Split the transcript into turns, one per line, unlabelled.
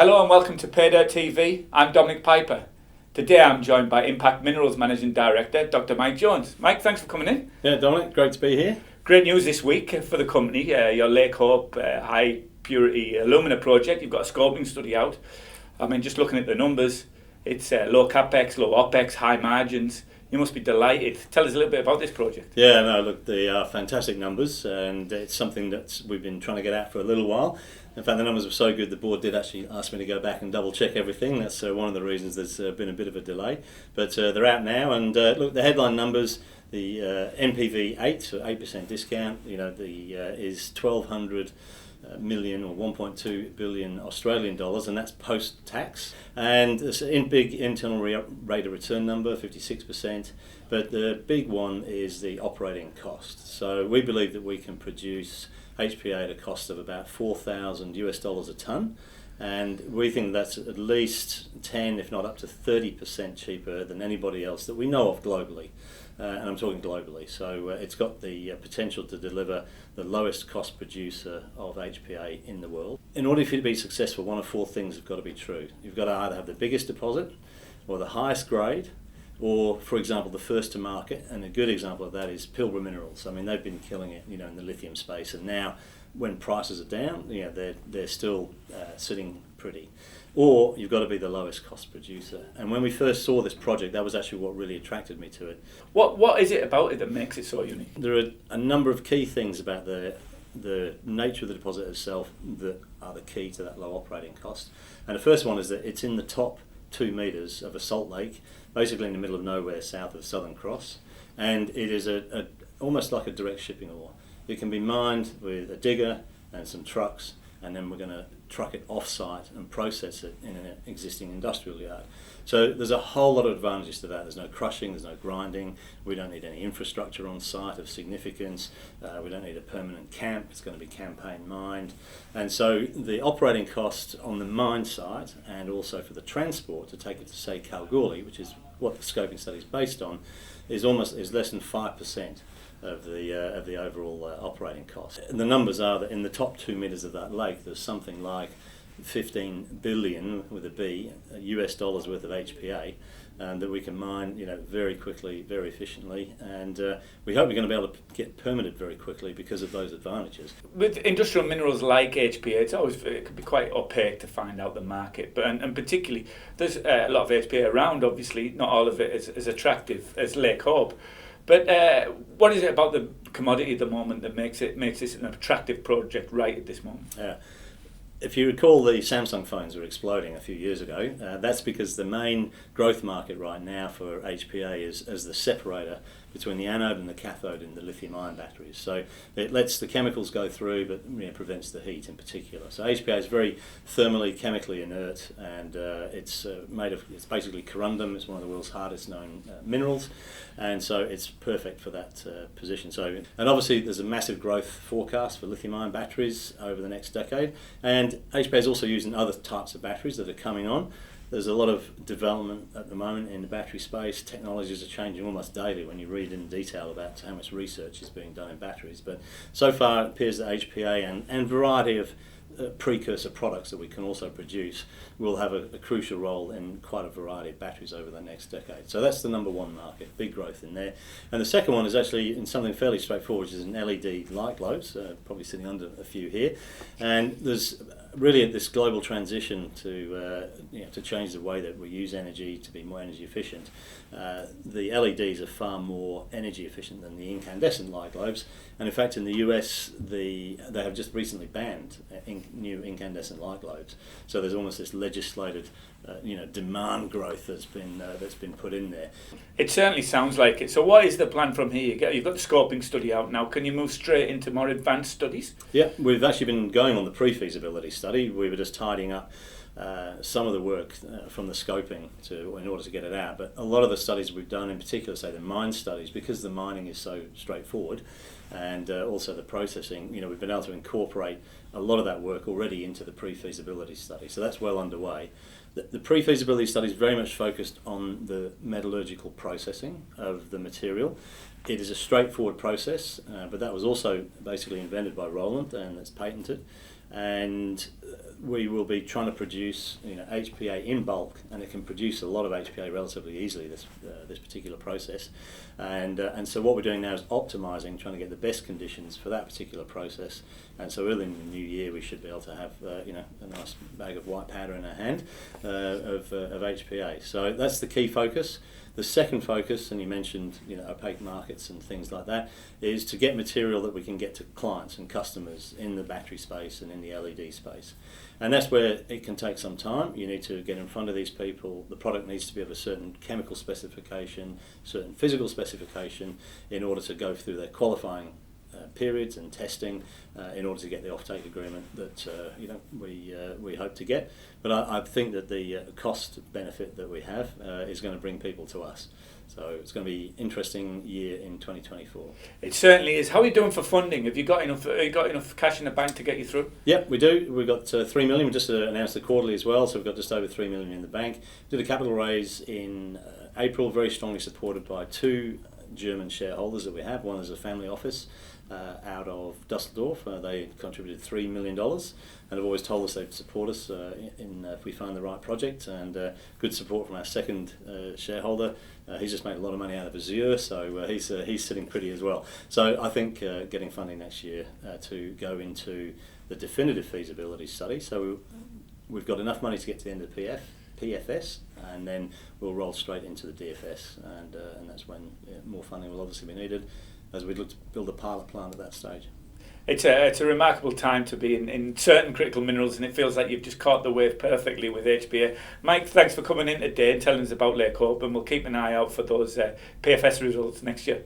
Hello and welcome to Paydirt TV. I'm Dominic Piper. Today I'm joined by Impact Minerals Managing Director, Dr. Mike Jones. Mike, thanks for coming in.
Yeah, Dominic, great to be here.
Great news this week for the company. Your Lake Hope high purity alumina project. You've got a scoping study out. I mean, just looking at the numbers, it's low capex, low opex, high margins. You must be delighted. Tell us a little bit about this project.
Yeah, no, look, they are fantastic numbers, and it's something that we've been trying to get out for a little while. In fact, the numbers were so good, the board did actually ask me to go back and double check everything. That's one of the reasons there's been a bit of a delay. But they're out now, and look, the headline numbers, the NPV 8, so 8% discount, is 1,200 million or 1.2 billion Australian dollars, and that's post-tax. And it's a big internal rate of return number, 56%. But the big one is the operating cost. So we believe that we can produce HPA at a cost of about $4,000 a tonne, and we think that's at least 10, if not up to 30% cheaper than anybody else that we know of globally. And I'm talking globally. So it's got the potential to deliver the lowest cost producer of HPA in the world. In order for you to be successful, one of four things have got to be true. You've got to either have the biggest deposit, or the highest grade, or, for example, the first to market. And a good example of that is Pilbara Minerals. I mean, they've been killing it, in the lithium space, and now when prices are down, they're still sitting pretty. Or you've got to be the lowest cost producer. And when we first saw this project, that was actually what really attracted me to it.
What is it about it that makes it so unique?
There are a number of key things about the nature of the deposit itself that are the key to that low operating cost. And the first one is that it's in the top 2 metres of a salt lake, basically in the middle of nowhere south of Southern Cross. And it is almost like a direct shipping ore. It can be mined with a digger and some trucks, and then we're going to truck it off-site and process it in an existing industrial yard. So there's a whole lot of advantages to that. There's no crushing, there's no grinding, we don't need any infrastructure on site of significance, we don't need a permanent camp, it's going to be campaign mined. And so the operating cost on the mine site, and also for the transport to take it to, say, Kalgoorlie, which is what the scoping study is based on, is less than 5% of the overall operating cost. And the numbers are that in the top 2 metres of that lake, there's something like 15 billion with a B US dollars worth of HPA that we can mine, very quickly, very efficiently, and we hope we're going to be able to get permitted very quickly because of those advantages.
With industrial minerals like HPA, it can be quite opaque to find out the market, but and particularly there's a lot of HPA around. Obviously, not all of it is as attractive as Lake Hope. But what is it about the commodity at the moment that makes this an attractive project right at this moment?
If you recall, the Samsung phones were exploding a few years ago. That's because the main growth market right now for HPA is as the separator between the anode and the cathode in the lithium-ion batteries. So it lets the chemicals go through, but prevents the heat in particular. So HPA is very thermally, chemically inert, and it's basically corundum. It's one of the world's hardest known minerals, and so it's perfect for that position. So, and obviously there's a massive growth forecast for lithium-ion batteries over the next decade, and HPA is also used in other types of batteries that are coming on. There's a lot of development at the moment in the battery space. Technologies are changing almost daily when you read in detail about how much research is being done in batteries. But so far it appears that HPA and variety of precursor products that we can also produce will have a crucial role in quite a variety of batteries over the next decade. So that's the number one market, big growth in there. And the second one is actually in something fairly straightforward, which is in LED light globes, probably sitting under a few here. And there's really this global transition to change the way that we use energy to be more energy efficient. The LEDs are far more energy efficient than the incandescent light globes, and in fact in the US they have just recently banned new incandescent light globes. So there's almost this legislated demand growth that's been put in there.
It certainly sounds like it. So what is the plan from here? You've got the scoping study out now. Can you move straight into more advanced studies?
Yeah, we've actually been going on the pre-feasibility study. We were just tidying up some of the work from the scoping in order to get it out. But a lot of the studies we've done, in particular, say the mine studies, because the mining is so straightforward, and also the processing, we've been able to incorporate a lot of that work already into the pre-feasibility study. So that's well underway. The pre-feasibility study is very much focused on the metallurgical processing of the material. It is a straightforward process, but that was also basically invented by Roland, and it's patented. And we will be trying to produce HPA in bulk, and it can produce a lot of HPA relatively easily, this particular process. And so what we're doing now is optimising, trying to get the best conditions for that particular process. And so early in the new year we should be able to have a nice bag of white powder in our hand of HPA. So that's the key focus. The second focus, and you mentioned opaque markets and things like that, is to get material that we can get to clients and customers in the battery space and in the LED space. And that's where it can take some time. You need to get in front of these people. The product needs to be of a certain chemical specification, certain physical specification, in order to go through their qualifying periods and testing in order to get the offtake agreement that we hope to get. But I think that the cost benefit that we have is going to bring people to us. So it's going to be an interesting year in 2024.
It certainly is. How are you doing for funding? Have you got enough cash in the bank to get you through?
Yep, we do. We've got 3 million. We just announced the quarterly as well, so we've got just over 3 million in the bank. Did a capital raise in April, very strongly supported by 2 German shareholders that we have. One is a family office out of Dusseldorf. They contributed $3 million, and have always told us they'd support us if we find the right project, and good support from our second shareholder. He's just made a lot of money out of Azure, so he's sitting pretty as well. So I think getting funding next year to go into the definitive feasibility study. So we've got enough money to get to the end of the PFS, and then we'll roll straight into the DFS, and that's when more funding will obviously be needed as we look to build a pilot plant at that stage.
It's a remarkable time to be in certain critical minerals, and it feels like you've just caught the wave perfectly with HPA. Mike, thanks for coming in today and telling us about Lake Hope, and we'll keep an eye out for those PFS results next year.